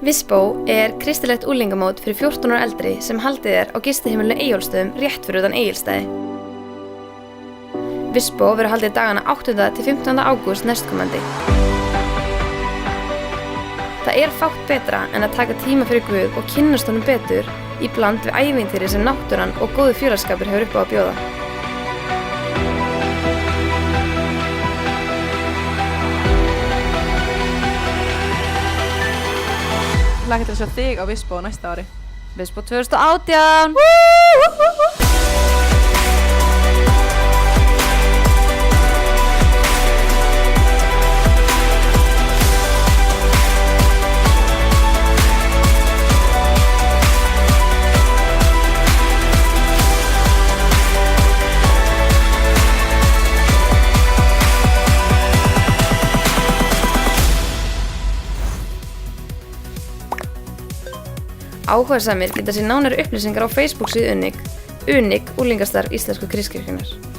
Vispó kristilegt unglingamót fyrir 14 ára eldri sem haldið á gistiheimilinu Eyjólfsstöðum rétt fyrir utan Egilsstaði. Vispó verður haldið dagana 8. til 15. ágúst næstkomandi. Það fátt betra en að taka tíma fyrir Guð og kynnast honum betur í bland við ævintýri sem náttúran og góður félagsskapur hefur upp á að bjóða. Hlakka til að sjá þig á Vispó næsta ári. Vispó 2018! Áhugasamir geta sér nánari upplýsingar á Facebook síðu UNIC, unglingastarf Íslensku Kristkirkjunnar.